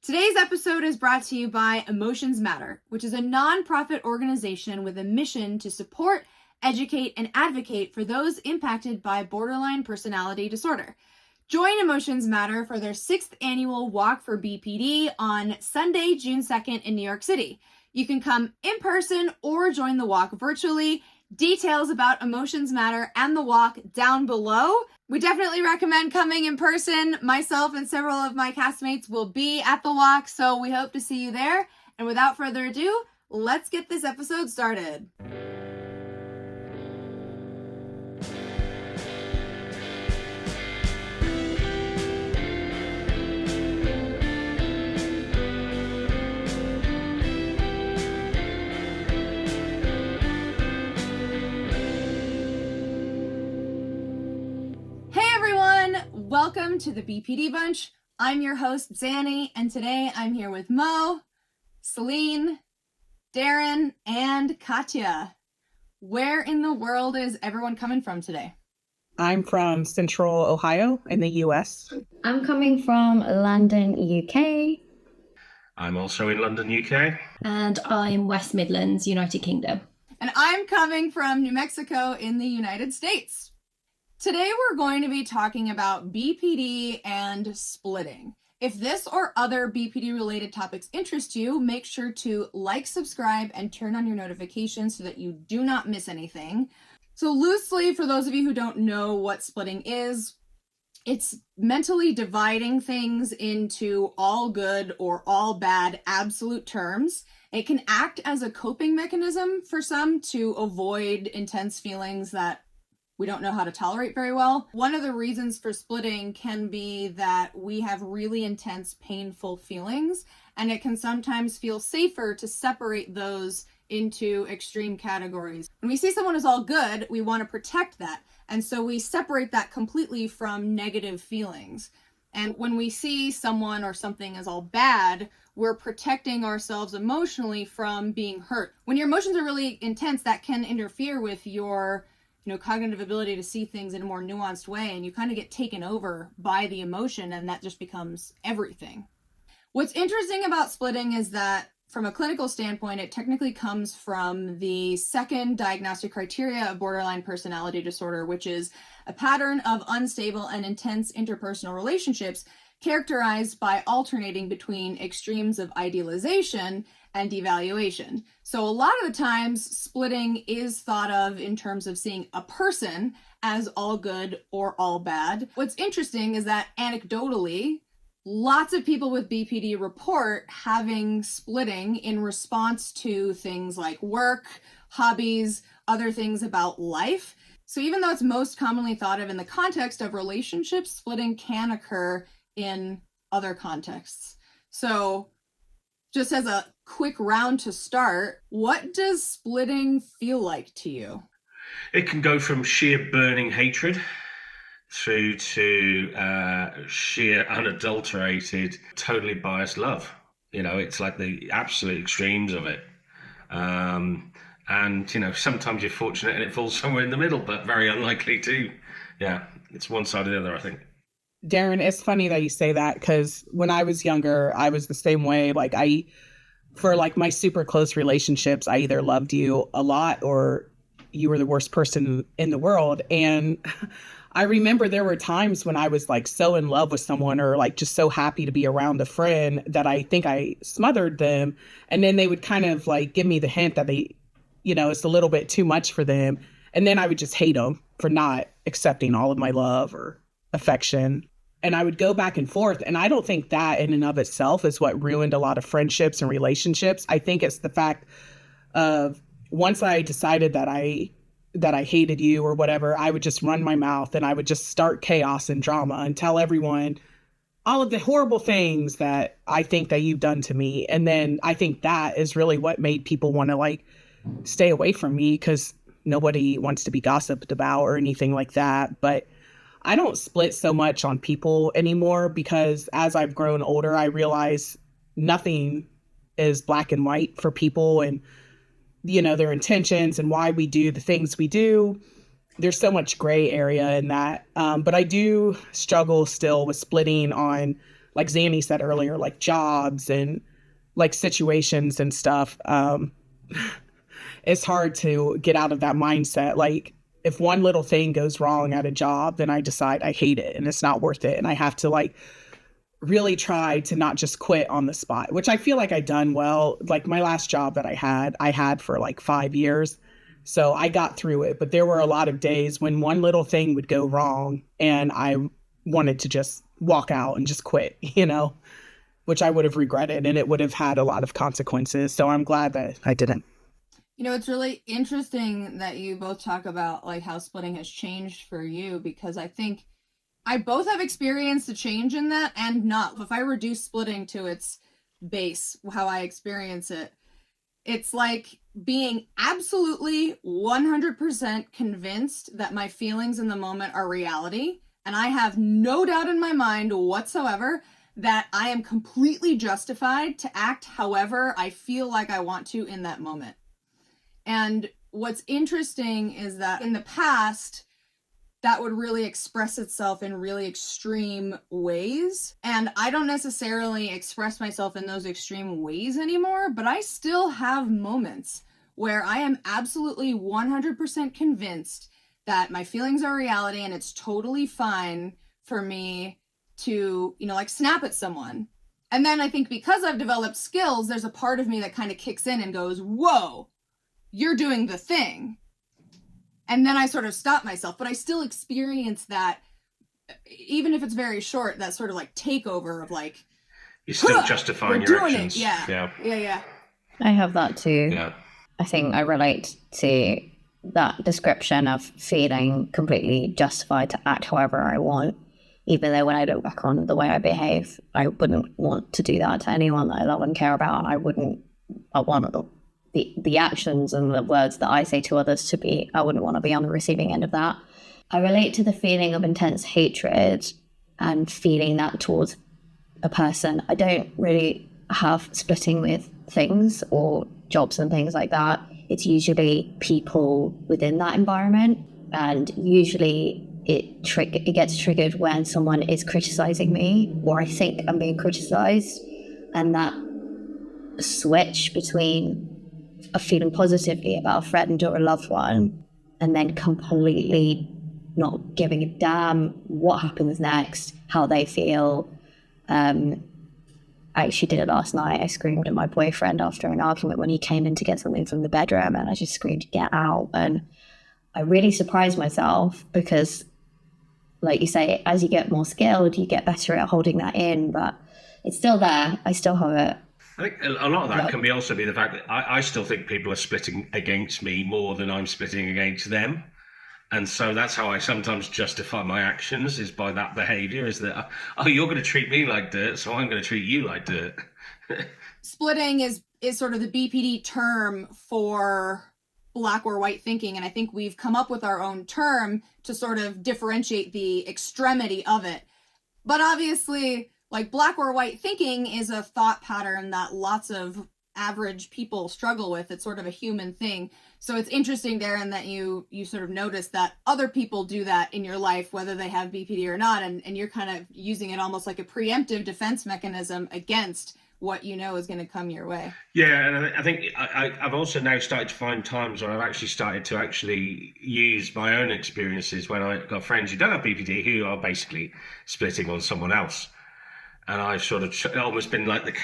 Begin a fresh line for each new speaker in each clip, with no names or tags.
Today's episode is brought to you by Emotions Matter, which is a nonprofit organization with a mission to support, educate, and advocate for those impacted by borderline personality disorder. Join Emotions Matter for their 6th annual Walk for BPD on Sunday, June 2nd in New York City. You can come in person or join the walk virtually. Details about Emotions Matter and the walk down below. We definitely recommend coming in person. Myself and several of my castmates will be at the walk, so we hope to see you there. And without further ado, let's get this episode started. Welcome to the BPD Bunch. I'm your host, Xannie, and today I'm here with Mo, Céline, Darren, and Katja. Where in the world is everyone coming from today?
I'm from Central Ohio in the U.S.
I'm coming from London, UK.
I'm also in London, UK.
And I'm West Midlands, United Kingdom.
And I'm coming from New Mexico in the United States. Today we're going to be talking about BPD and splitting. If this or other BPD related topics interest you, make sure to like, subscribe, and turn on your notifications so that you do not miss anything. So loosely, for those of you who don't know what splitting is, it's mentally dividing things into all good or all bad absolute terms. It can act as a coping mechanism for some to avoid intense feelings that we don't know how to tolerate very well. One of the reasons for splitting can be that we have really intense, painful feelings, and it can sometimes feel safer to separate those into extreme categories. When we see someone as all good, we want to protect that, and so we separate that completely from negative feelings. And when we see someone or something as all bad, we're protecting ourselves emotionally from being hurt. When your emotions are really intense, that can interfere with your cognitive ability to see things in a more nuanced way, and you kind of get taken over by the emotion, and that just becomes everything. What's interesting about splitting is that from a clinical standpoint, it technically comes from the second diagnostic criteria of borderline personality disorder, which is a pattern of unstable and intense interpersonal relationships characterized by alternating between extremes of idealization and devaluation. So a lot of the times, splitting is thought of in terms of seeing a person as all good or all bad. What's interesting is that anecdotally, lots of people with BPD report having splitting in response to things like work, hobbies, other things about life. So even though it's most commonly thought of in the context of relationships, splitting can occur in other contexts. So just as a quick round to start, what does splitting feel like to you?
It can go from sheer burning hatred through to sheer unadulterated, totally biased love. It's like the absolute extremes of it. And, sometimes you're fortunate and it falls somewhere in the middle, but very unlikely to. Yeah, it's one side or the other, I think.
Darren, it's funny that you say that because when I was younger, I was the same way. For my super close relationships, I either loved you a lot or you were the worst person in the world. And I remember there were times when I was so in love with someone or just so happy to be around a friend that I think I smothered them. And then they would kind of give me the hint that they, it's a little bit too much for them. And then I would just hate them for not accepting all of my love or affection. And I would go back and forth. And I don't think that in and of itself is what ruined a lot of friendships and relationships. I think it's the fact of once I decided that I hated you or whatever, I would just run my mouth and I would just start chaos and drama and tell everyone all of the horrible things that I think that you've done to me. And then I think that is really what made people want to stay away from me because nobody wants to be gossiped about or anything like that. But I don't split so much on people anymore because as I've grown older, I realize nothing is black and white for people and, their intentions and why we do the things we do. There's so much gray area in that. But I do struggle still with splitting on like Xannie said earlier, like jobs and like situations and stuff. It's hard to get out of that mindset. Like if one little thing goes wrong at a job, then I decide I hate it and it's not worth it. And I have to like really try to not just quit on the spot, which I feel like I've done well. Like my last job that I had for like 5 years. So I got through it, but there were a lot of days when one little thing would go wrong and I wanted to just walk out and just quit, you know, which I would have regretted and it would have had a lot of consequences. So I'm glad that I didn't.
You know, it's really interesting that you both talk about like how splitting has changed for you, because I think I both have experienced a change in that and not. If I reduce splitting to its base, how I experience it, it's like being absolutely 100% convinced that my feelings in the moment are reality. And I have no doubt in my mind whatsoever that I am completely justified to act however I feel like I want to in that moment. And what's interesting is that in the past, that would really express itself in really extreme ways. And I don't necessarily express myself in those extreme ways anymore, but I still have moments where I am absolutely 100% convinced that my feelings are reality and it's totally fine for me to, you know, like snap at someone. And then I think because I've developed skills, there's a part of me that kind of kicks in and goes, whoa, you're doing the thing. And then I sort of stop myself, but I still experience that, even if it's very short, that sort of like takeover of like,
you're still justifying your actions.
Yeah.
I have that too.
Yeah.
I think I relate to that description of feeling completely justified to act however I want, even though when I look back on the way I behave, I wouldn't want to do that to anyone that I love and care about. I want the actions and the words that I say to others to be, I wouldn't want to be on the receiving end of that. I relate to the feeling of intense hatred and feeling that towards a person. I don't really have splitting with things or jobs and things like that. It's usually people within that environment, and usually it gets triggered when someone is criticizing me or I think I'm being criticized, and that switch between feeling positively about a friend or a loved one and then completely not giving a damn what happens next, how they feel. I actually did it last night. I screamed at my boyfriend after an argument when he came in to get something from the bedroom, and I just screamed, get out. And I really surprised myself because, like you say, as you get more skilled, you get better at holding that in, but it's still there. I still have it.
I think a lot of that can also be the fact that I still think people are splitting against me more than I'm splitting against them. And so that's how I sometimes justify my actions, is by that behavior, is that, oh, you're going to treat me like dirt, so I'm going to treat you like dirt.
Splitting is sort of the BPD term for black or white thinking. And I think we've come up with our own term to sort of differentiate the extremity of it. But obviously, like, black or white thinking is a thought pattern that lots of average people struggle with. It's sort of a human thing. So it's interesting, Darren, that you sort of notice that other people do that in your life, whether they have BPD or not, and you're kind of using it almost like a preemptive defense mechanism against what you know is going to come your way.
Yeah, and I think I've also now started to find times where I've actually started to actually use my own experiences when I got friends who don't have BPD who are basically splitting on someone else. And I've sort of almost been like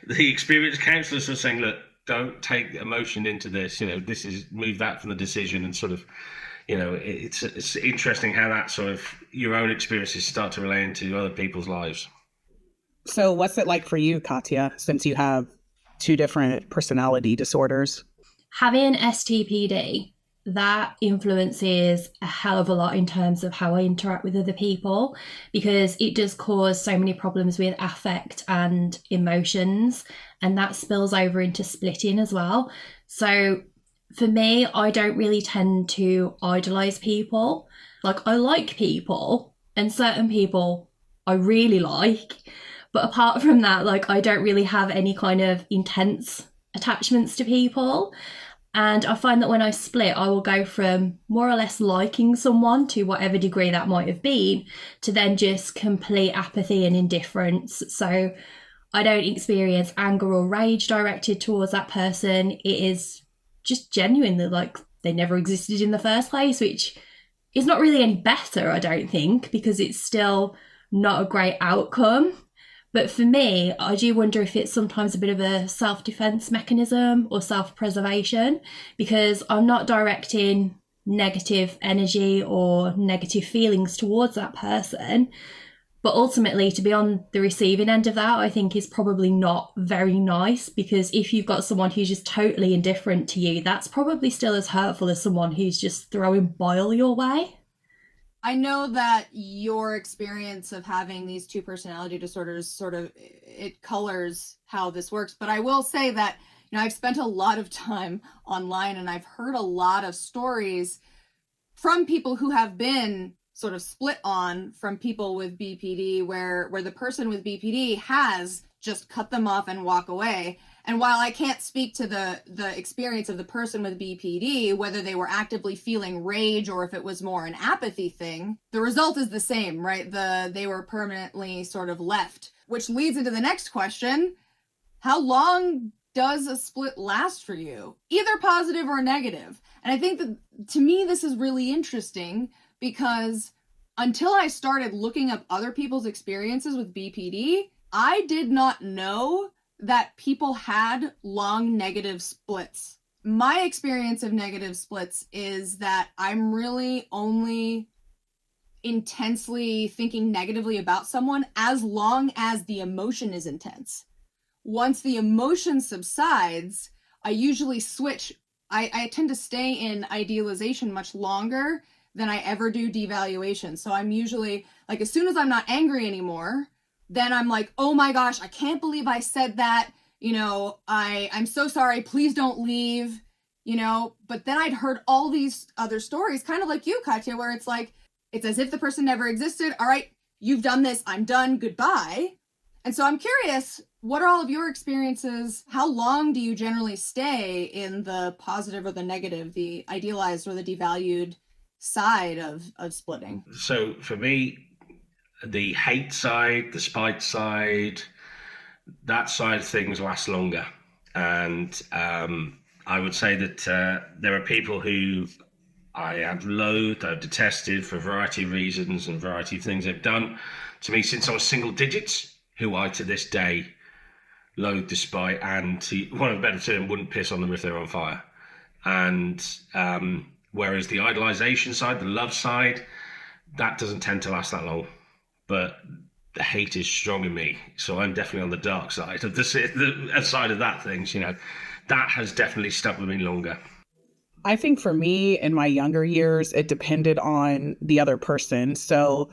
the experienced counsellor, sort of saying, look, don't take emotion into this. You know, this is, move that from the decision, and sort of, you know, it's interesting how that sort of your own experiences start to relate into other people's lives.
So what's it like for you, Katja, since you have 2 different personality disorders?
Having STPD, that influences a hell of a lot in terms of how I interact with other people, because it does cause so many problems with affect and emotions, and that spills over into splitting as well. So for me, I don't really tend to idolize people. Like, I like people, and certain people I really like, but apart from that, like, I don't really have any kind of intense attachments to people. And I find that when I split, I will go from more or less liking someone to whatever degree that might have been, to then just complete apathy and indifference. So I don't experience anger or rage directed towards that person. It is just genuinely like they never existed in the first place, which is not really any better, I don't think, because it's still not a great outcome. But for me, I do wonder if it's sometimes a bit of a self-defense mechanism or self-preservation, because I'm not directing negative energy or negative feelings towards that person. But ultimately, to be on the receiving end of that, I think is probably not very nice, because if you've got someone who's just totally indifferent to you, that's probably still as hurtful as someone who's just throwing bile your way.
I know that your experience of having these two personality disorders sort of, it colors how this works. But I will say that, I've spent a lot of time online and I've heard a lot of stories from people who have been sort of split on from people with BPD, where the person with BPD has just cut them off and walk away. And while I can't speak to the experience of the person with BPD, whether they were actively feeling rage or if it was more an apathy thing, the result is the same, right? They were permanently sort of left, which leads into the next question. How long does a split last for you? Either positive or negative. And I think that, to me, this is really interesting, because until I started looking up other people's experiences with BPD, I did not know that people had long negative splits. My experience of negative splits is that I'm really only intensely thinking negatively about someone as long as the emotion is intense. Once the emotion subsides, I usually switch. I tend to stay in idealization much longer than I ever do devaluation. So I'm usually like, as soon as I'm not angry anymore, then I'm like, oh my gosh, I can't believe I said that. I'm so sorry. Please don't leave. But then I'd heard all these other stories, kind of like you, Katja, where it's like, it's as if the person never existed. All right, you've done this. I'm done. Goodbye. And so I'm curious, what are all of your experiences? How long do you generally stay in the positive or the negative, the idealized or the devalued side of splitting?
So for me, the hate side, the spite side, that side of things lasts longer. And I would say that there are people who I have loathed, I've detested for a variety of reasons and a variety of things they've done to me since I was single digits, who I to this day loathe, despite, and to one of the better term, wouldn't piss on them if they're on fire. And whereas the idolization side, the love side, that doesn't tend to last that long. But the hate is strong in me, so I'm definitely on the dark side of the side of that things. That has definitely stuck with me longer.
I think for me, in my younger years, it depended on the other person. So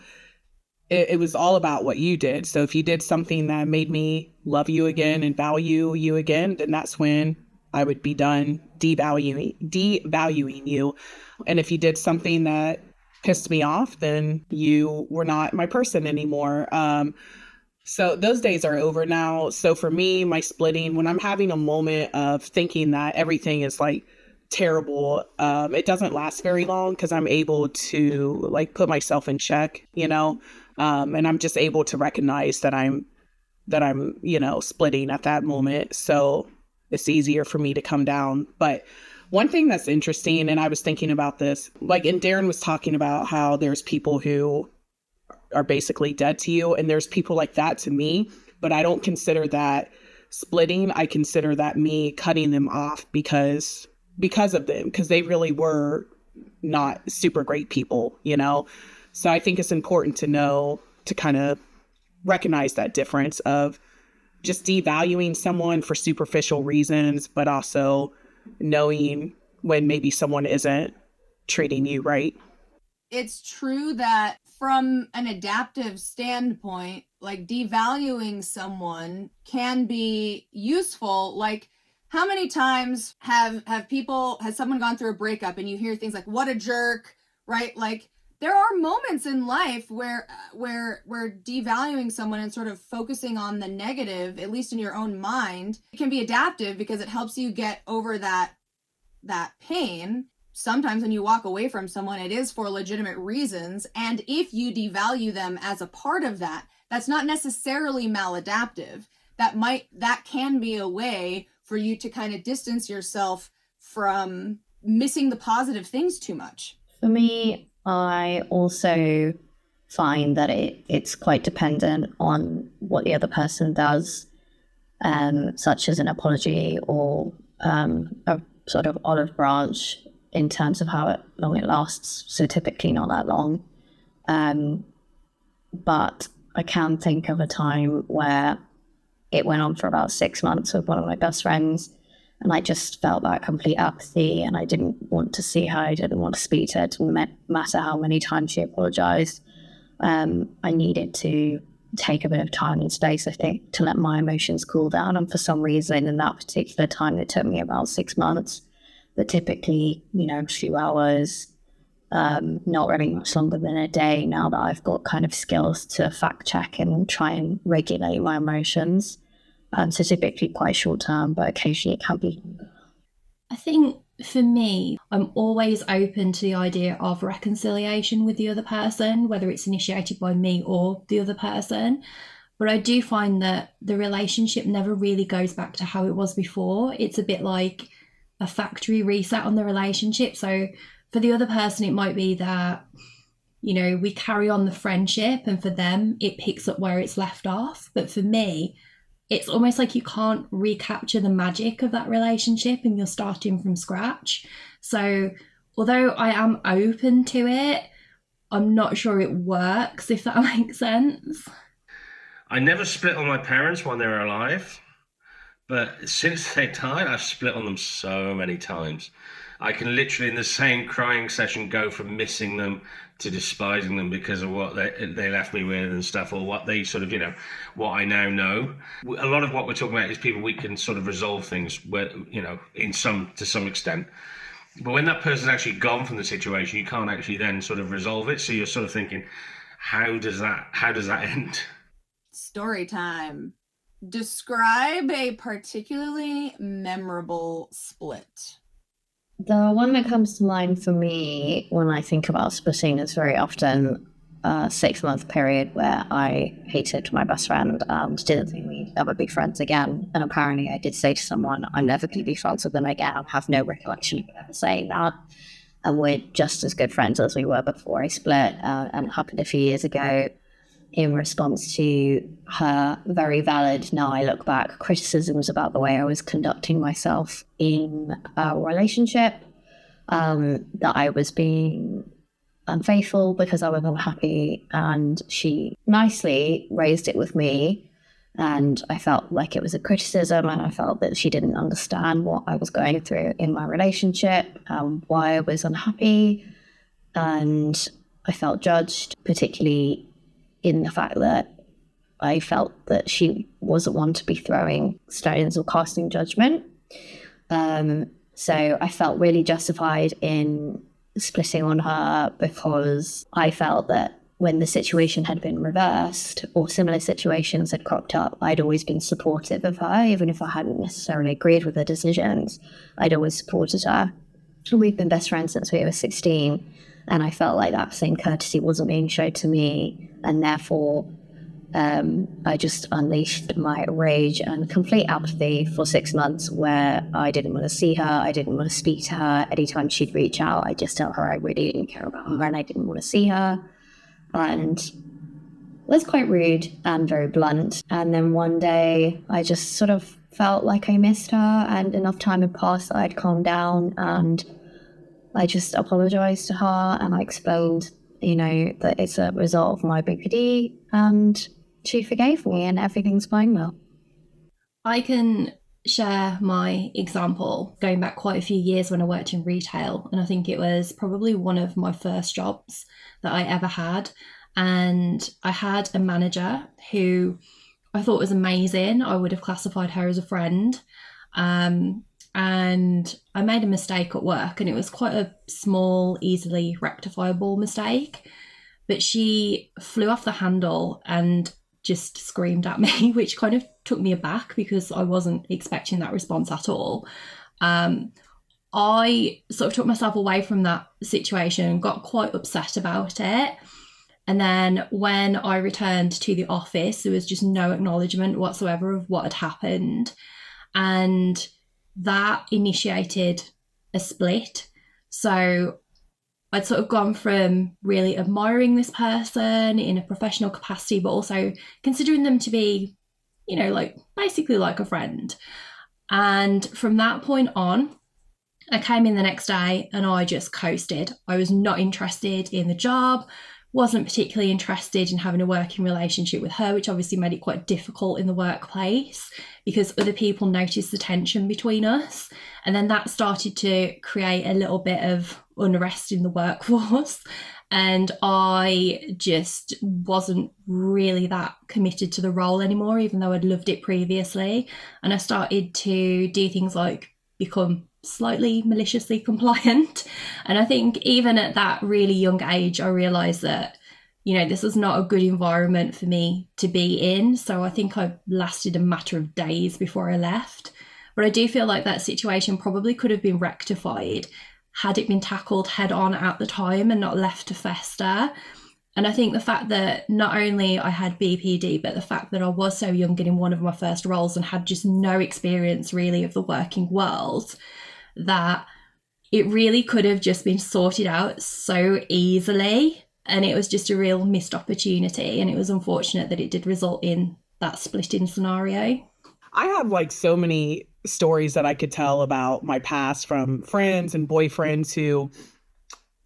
it was all about what you did. So if you did something that made me love you again and value you again, then that's when I would be done devaluing you. And if you did something that pissed me off, then you were not my person anymore. So those days are over now. So for me, my splitting, when I'm having a moment of thinking that everything is like terrible, it doesn't last very long, because I'm able to like put myself in check, and I'm just able to recognize that I'm splitting at that moment. So it's easier for me to come down. But one thing that's interesting, and I was thinking about this, like, and Darren was talking about how there's people who are basically dead to you, and there's people like that to me, but I don't consider that splitting. I consider that me cutting them off because of them, because they really were not super great people, So I think it's important to know, to kind of recognize that difference of just devaluing someone for superficial reasons, but also knowing when maybe someone isn't treating you right.
It's true that from an adaptive standpoint, like, devaluing someone can be useful. Like, how many times has someone gone through a breakup and you hear things like, what a jerk, right? Like, there are moments in life where devaluing someone and sort of focusing on the negative, at least in your own mind, it can be adaptive, because it helps you get over that that pain, sometimes when you walk away from someone, it is for legitimate reasons. And if you devalue them as a part of that, that's not necessarily maladaptive. That can be a way for you to kind of distance yourself from missing the positive things too much.
For me, I also find that it's quite dependent on what the other person does, such as an apology or a sort of olive branch in terms of how long it lasts. So typically not that long. But I can think of a time where it went on for about 6 months with one of my best friends, and I just felt that complete apathy, and I didn't want to see her. I didn't want to speak to her. It didn't matter how many times she apologized. I needed to take a bit of time and space, I think, to let my emotions cool down. And for some reason, in that particular time, it took me about 6 months, but typically, a few hours, not really much longer than a day, now that I've got kind of skills to fact check and try and regulate my emotions. So typically quite short term, but occasionally it can be.
I think for me, I'm always open to the idea of reconciliation with the other person, whether it's initiated by me or the other person. But I do find that the relationship never really goes back to how it was before. It's a bit like a factory reset on the relationship. So for the other person, it might be that, we carry on the friendship, and for them, it picks up where it's left off. But for me, it's almost like you can't recapture the magic of that relationship and you're starting from scratch. So although I am open to it, I'm not sure it works, if that makes sense.
I never split on my parents when they were alive, but since they died, I've split on them so many times. I can literally, in the same crying session, go from missing them to despising them because of what they left me with and stuff, or what they sort of, what I now know. A lot of what we're talking about is people we can sort of resolve things where, to some extent. But when that person's actually gone from the situation, you can't actually then sort of resolve it. So you're sort of thinking, how does that end?
Story time. Describe a particularly memorable split.
The one that comes to mind for me when I think about splitting is very often a 6-month period where I hated my best friend and didn't think we'd ever be friends again. And apparently I did say to someone, I'm never going to be friends with them again. I have no recollection of ever saying that. And we're just as good friends as we were before I split. And it happened a few years ago in response to her very valid, now I look back, criticisms about the way I was conducting myself in a relationship, that I was being unfaithful because I was unhappy, and she nicely raised it with me, and I felt like it was a criticism, and I felt that she didn't understand what I was going through in my relationship, why I was unhappy, and I felt judged, particularly in the fact that I felt that she wasn't one to be throwing stones or casting judgment. So I felt really justified in splitting on her because I felt that when the situation had been reversed or similar situations had cropped up, I'd always been supportive of her, even if I hadn't necessarily agreed with her decisions. I'd always supported her. We've been best friends since we were 16. And I felt like that same courtesy wasn't being shown to me. And therefore, I just unleashed my rage and complete apathy for 6 months, where I didn't want to see her. I didn't want to speak to her. Anytime she'd reach out, I just tell her I really didn't care about her and I didn't want to see her. And it was quite rude and very blunt. And then one day I just sort of felt like I missed her, and enough time had passed that I'd calmed down, and I just apologized to her, and I explained, that it's a result of my BPD, and she forgave me, and everything's going well.
I can share my example going back quite a few years when I worked in retail, and I think it was probably one of my first jobs that I ever had. And I had a manager who I thought was amazing. I would have classified her as a friend. And I made a mistake at work, and it was quite a small, easily rectifiable mistake. But she flew off the handle and just screamed at me, which kind of took me aback because I wasn't expecting that response at all. I sort of took myself away from that situation and got quite upset about it. And then when I returned to the office, there was just no acknowledgement whatsoever of what had happened. And that initiated a split. So I'd sort of gone from really admiring this person in a professional capacity, but also considering them to be, you know, like basically like a friend. And from that point on, I came in the next day and I just coasted. I was not interested in the job, wasn't particularly interested in having a working relationship with her, which obviously made it quite difficult in the workplace because other people noticed the tension between us. And then that started to create a little bit of unrest in the workforce. And I just wasn't really that committed to the role anymore, even though I'd loved it previously. And I started to do things like become slightly maliciously compliant. And I think even at that really young age, I realised that, you know, this was not a good environment for me to be in. So I think I lasted a matter of days before I left. But I do feel like that situation probably could have been rectified had it been tackled head on at the time and not left to fester. And I think the fact that not only I had BPD, but the fact that I was so young and in one of my first roles and had just no experience really of the working world, that it really could have just been sorted out so easily. And it was just a real missed opportunity. And it was unfortunate that it did result in that splitting scenario.
I have like so many stories that I could tell about my past from friends and boyfriends who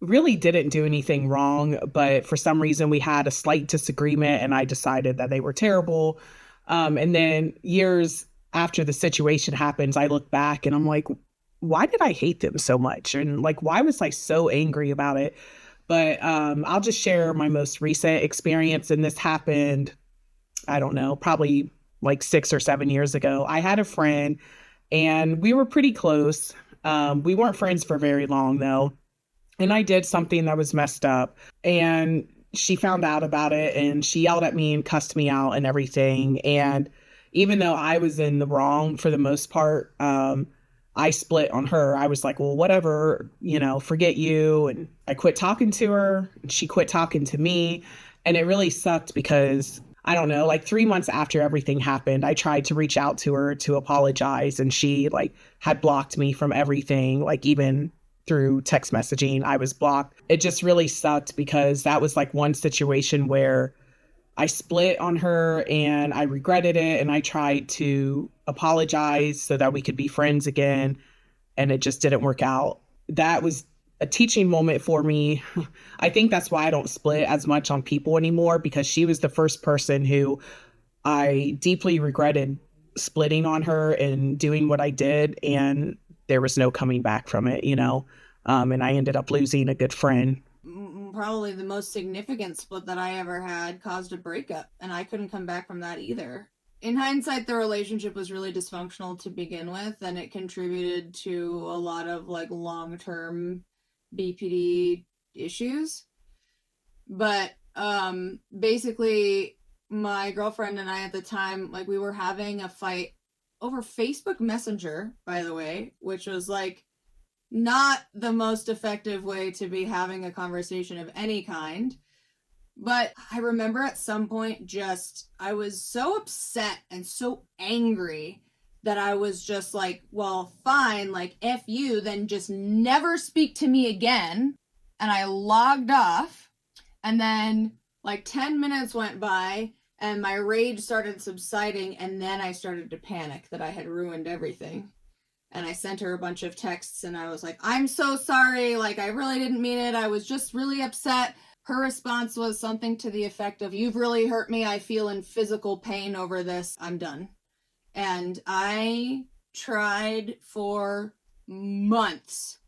really didn't do anything wrong, but for some reason we had a slight disagreement and I decided that they were terrible. And then years after the situation happens, I look back and I'm like, why did I hate them so much? And like, why was I so angry about it? But I'll just share my most recent experience. And this happened, I don't know, probably like 6 or 7 years ago. I had a friend and we were pretty close. We weren't friends for very long though. And I did something that was messed up and she found out about it and she yelled at me and cussed me out and everything. And even though I was in the wrong for the most part, I split on her. I was like, well, whatever, you know, forget you. And I quit talking to her and she quit talking to me. And it really sucked because I don't know, like 3 months after everything happened, I tried to reach out to her to apologize and she like had blocked me from everything, like even through text messaging, I was blocked. It just really sucked because that was like one situation where I split on her and I regretted it and I tried to apologize so that we could be friends again and it just didn't work out. That was a teaching moment for me. I think that's why I don't split as much on people anymore because she was the first person who I deeply regretted splitting on her and doing what I did and there was no coming back from it, you know, and I ended up losing a good friend.
Probably the most significant split that I ever had caused a breakup, and I couldn't come back from that either. In hindsight, the relationship was really dysfunctional to begin with, and it contributed to a lot of like long-term BPD issues. But basically, my girlfriend and I at the time, like we were having a fight over Facebook Messenger, by the way, which was like not the most effective way to be having a conversation of any kind. But I remember at some point I was so upset and so angry that I was just like, well, fine, like F you, then just never speak to me again. And I logged off. And then like 10 minutes went by and my rage started subsiding. And then I started to panic that I had ruined everything. And I sent her a bunch of texts and I was like, I'm so sorry. Like, I really didn't mean it. I was just really upset. Her response was something to the effect of, you've really hurt me. I feel in physical pain over this. I'm done. And I tried for months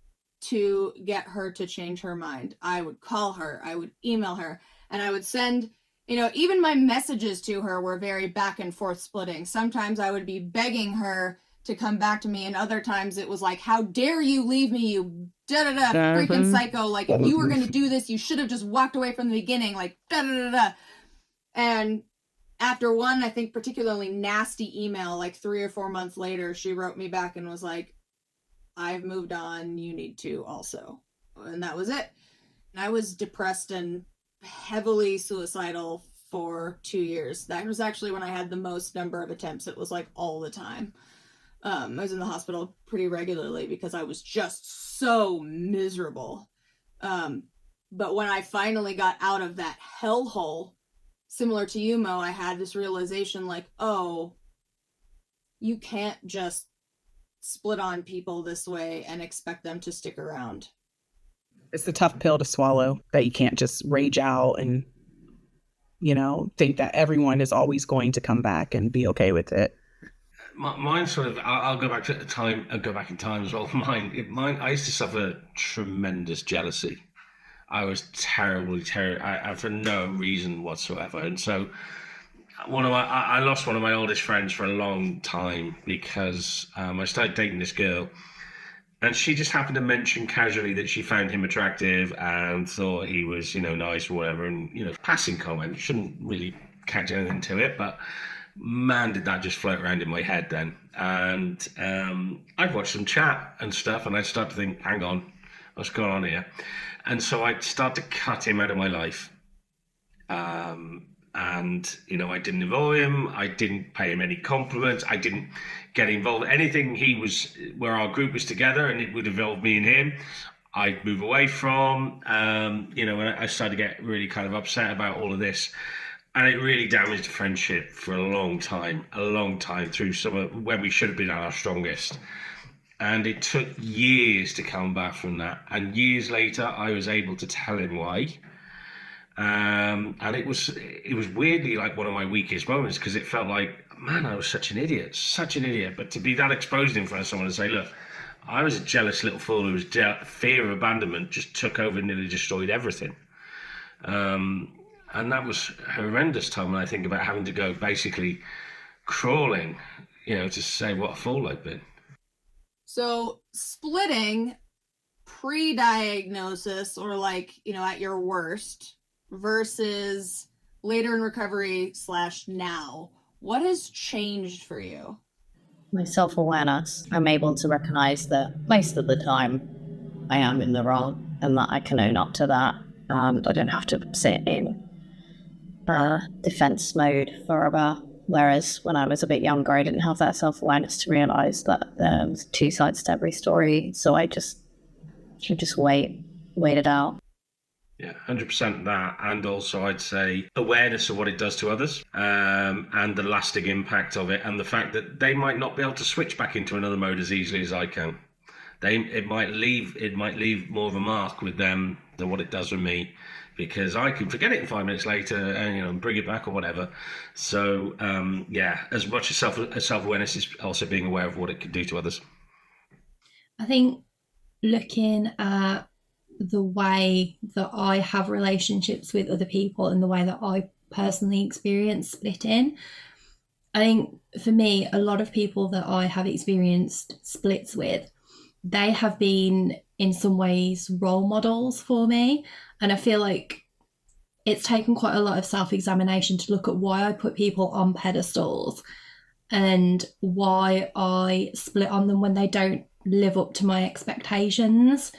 to get her to change her mind. I would call her, I would email her, and I would send, you know, even my messages to her were very back and forth splitting. Sometimes I would be begging her to come back to me, and other times it was like, how dare you leave me, you da-da-da, freaking psycho, like, if you were going to do this, you should have just walked away from the beginning, like, da-da-da-da. And after one, I think, particularly nasty email, like 3 or 4 months later, she wrote me back and was like, I've moved on, you need to also. And that was it. And I was depressed and heavily suicidal for 2 years. That was actually when I had the most number of attempts. It was like all the time. I was in the hospital pretty regularly because I was just so miserable. But when I finally got out of that hellhole, similar to you, Mo, I had this realization like, oh, you can't just split on people this way and expect them to stick around.
It's a tough pill to swallow, that you can't just rage out and, think that everyone is always going to come back and be okay with it.
Mine sort of, I'll go back to time, I'll go back in time as well. Mine, I used to suffer tremendous jealousy. I was terribly, for no reason whatsoever. And so I lost one of my oldest friends for a long time because I started dating this girl. And she just happened to mention casually that she found him attractive and thought he was, nice or whatever. And, passing comment, shouldn't really catch anything to it. But man, did that just float around in my head then. And I'd watch some chat and stuff, and I'd start to think, hang on, what's going on here? And so I'd start to cut him out of my life. And, I didn't involve him. I didn't pay him any compliments. I didn't get involved. Anything where our group was together and it would involve me and him, I'd move away from, and I started to get really kind of upset about all of this. And it really damaged the friendship for a long time through when we should have been at our strongest. And it took years to come back from that. And years later, I was able to tell him why. And it was weirdly like one of my weakest moments, because it felt like, man, I was such an idiot. But to be that exposed in front of someone and say, look, I was a jealous little fool who was fear of abandonment just took over and nearly destroyed everything. And that was a horrendous time when I think about having to go basically crawling, to say what a fool I'd been.
So splitting pre-diagnosis or at your worst versus later in recovery / now, what has changed for you?
My self-awareness. I'm able to recognize that most of the time I am in the wrong and that I can own up to that. I don't have to sit in defense mode forever. Whereas when I was a bit younger, I didn't have that self-awareness to realize that there's two sides to every story. So I should just wait it out.
Yeah, 100% that. And also I'd say awareness of what it does to others, and the lasting impact of it, and the fact that they might not be able to switch back into another mode as easily as I can. It might leave more of a mark with them than what it does with me, because I can forget it in 5 minutes later and bring it back or whatever. So as much as self-awareness is also being aware of what it can do to others.
I think looking at the way that I have relationships with other people and the way that I personally experience splitting, I think for me, a lot of people that I have experienced splits with, they have been in some ways role models for me. And I feel like it's taken quite a lot of self-examination to look at why I put people on pedestals and why I split on them when they don't live up to my expectations.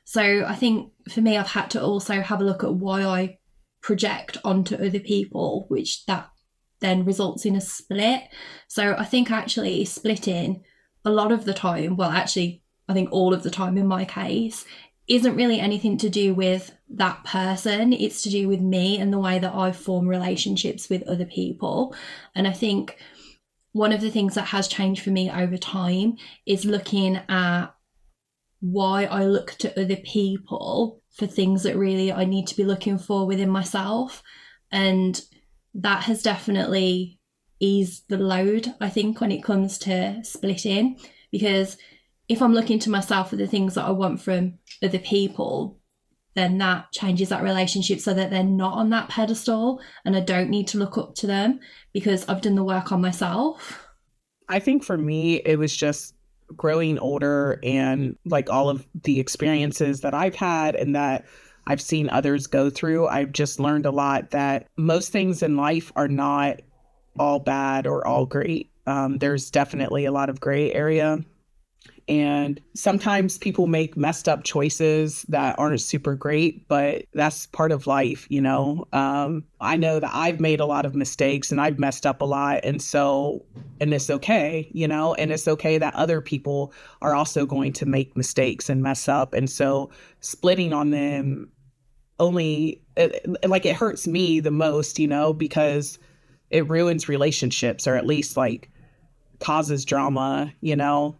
So I think for me, I've had to also have a look at why I project onto other people, which that then results in a split. So I think actually splitting a lot of the time, well, actually, I think all of the time in my case, isn't really anything to do with that person. It's to do with me and the way that I form relationships with other people. And I think one of the things that has changed for me over time is looking at why I look to other people for things that really I need to be looking for within myself. And that has definitely eased the load, I think, when it comes to splitting, because if I'm looking to myself for the things that I want from other people, then that changes that relationship so that they're not on that pedestal and I don't need to look up to them because I've done the work on myself.
I think for me, it was just growing older and all of the experiences that I've had and that I've seen others go through. I've just learned a lot that most things in life are not all bad or all great. There's definitely a lot of gray area. And sometimes people make messed up choices that aren't super great, but that's part of life, you know? I know that I've made a lot of mistakes and I've messed up a lot. And it's okay, you know? And it's okay that other people are also going to make mistakes and mess up. And so splitting on them it hurts me the most, you know, because it ruins relationships or at least like causes drama, you know?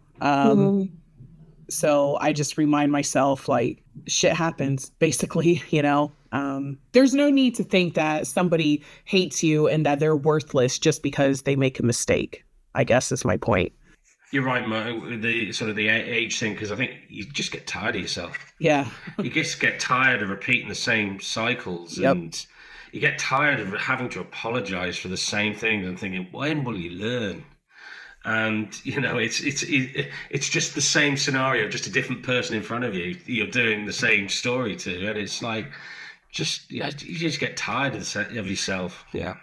So I just remind myself like shit happens basically, you know. There's no need to think that somebody hates you and that they're worthless just because they make a mistake, I guess is my point.
You're right, Mo, with the sort of the age thing, because I think you just get tired of yourself.
Yeah.
You just get tired of repeating the same cycles,
Yep.
and you get tired of having to apologize for the same things and thinking, when will you learn? And you know, it's just the same scenario, just a different person in front of you. You're doing the same story to, and it's like, you just get tired of yourself. Yeah.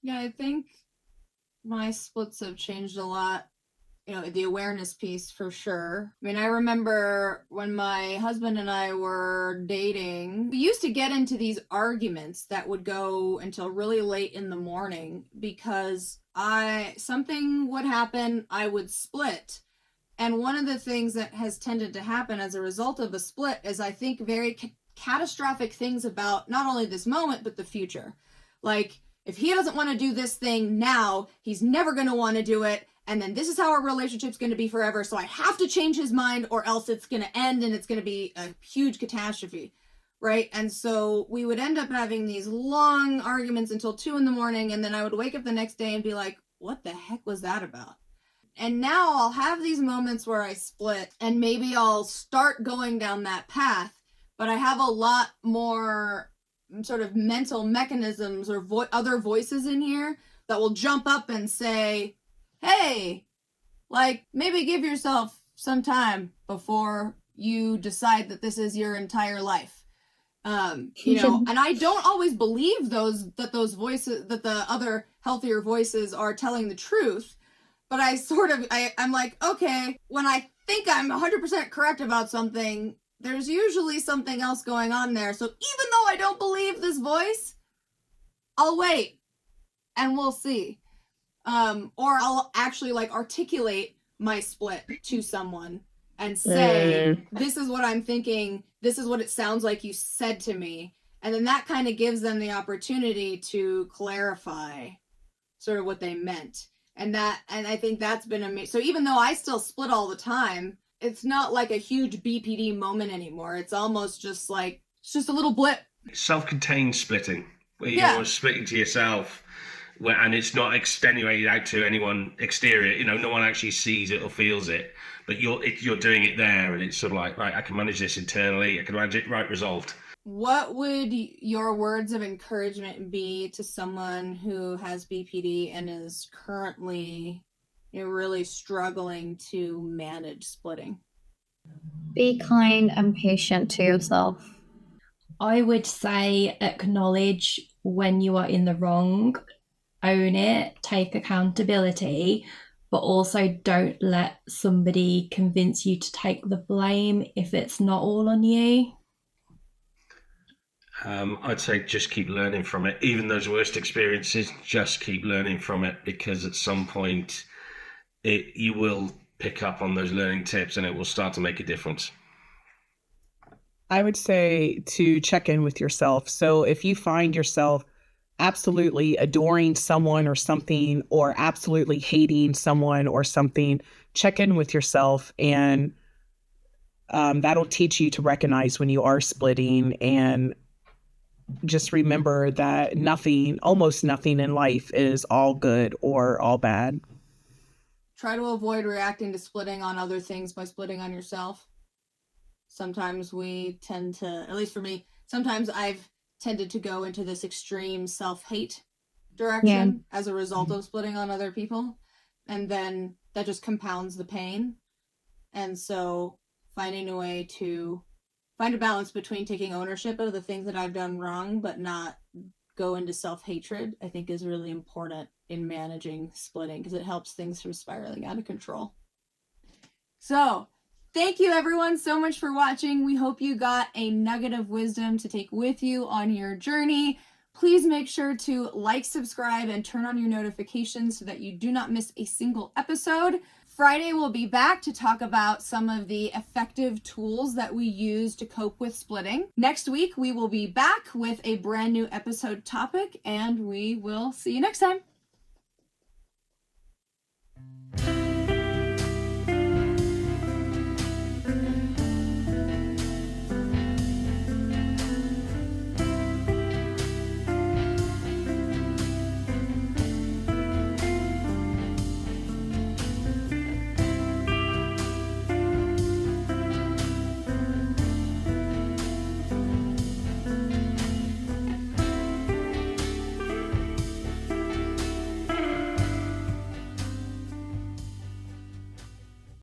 Yeah, I think my splits have changed a lot. You know, the awareness piece for sure. I mean, I remember when my husband and I were dating, we used to get into these arguments that would go until really late in the morning because something would happen, I would split. And one of the things that has tended to happen as a result of a split is I think very catastrophic things about not only this moment, but the future. Like, if he doesn't want to do this thing now, he's never going to want to do it. And then this is how our relationship's going to be forever. So I have to change his mind or else it's going to end and it's going to be a huge catastrophe. Right. And so we would end up having these long arguments until 2 a.m. And then I would wake up the next day and be like, what the heck was that about? And now I'll have these moments where I split and maybe I'll start going down that path, but I have a lot more sort of mental mechanisms or other voices in here that will jump up and say, hey, like maybe give yourself some time before you decide that this is your entire life. You know, and I don't always believe those voices, that the other healthier voices are telling the truth. But I'm like, okay, when I think I'm 100% correct about something, there's usually something else going on there. So even though I don't believe this voice, I'll wait and we'll see. Or I'll actually like articulate my split to someone and say, this is what I'm thinking. This is what it sounds like you said to me. And then that kind of gives them the opportunity to clarify sort of what they meant. And I think that's been amazing. So even though I still split all the time, it's not like a huge BPD moment anymore. It's almost just like, it's just a little blip.
Self-contained splitting, where you're splitting to yourself, and it's not extenuated out to anyone exterior. You know, no one actually sees it or feels it, but you're doing it there, and it's sort of like, right, I can manage this internally. I can manage it, right, resolved.
What would your words of encouragement be to someone who has BPD and is currently, you know, really struggling to manage splitting?
Be kind and patient to yourself.
I would say acknowledge when you are in the wrong, own it, take accountability, but also don't let somebody convince you to take the blame if it's not all on you.
I'd say just keep learning from it. Even those worst experiences, just keep learning from it, because at some point you will pick up on those learning tips and it will start to make a difference.
I would say to check in with yourself. So if you find yourself absolutely adoring someone or something, or absolutely hating someone or something, check in with yourself, and that'll teach you to recognize when you are splitting. And just remember that almost nothing in life is all good or all bad.
Try to avoid reacting to splitting on other things by splitting on yourself. Sometimes we tend to, at least for me, sometimes I've tended to go into this extreme self-hate direction as a result of splitting on other people. And then that just compounds the pain. And so finding a way to find a balance between taking ownership of the things that I've done wrong, but not go into self-hatred, I think is really important in managing splitting, because it helps things from spiraling out of control. So, thank you everyone so much for watching. We hope you got a nugget of wisdom to take with you on your journey. Please make sure to like, subscribe, and turn on your notifications so that you do not miss a single episode. Friday we'll be back to talk about some of the effective tools that we use to cope with splitting. Next week we will be back with a brand new episode topic, and we will see you next time.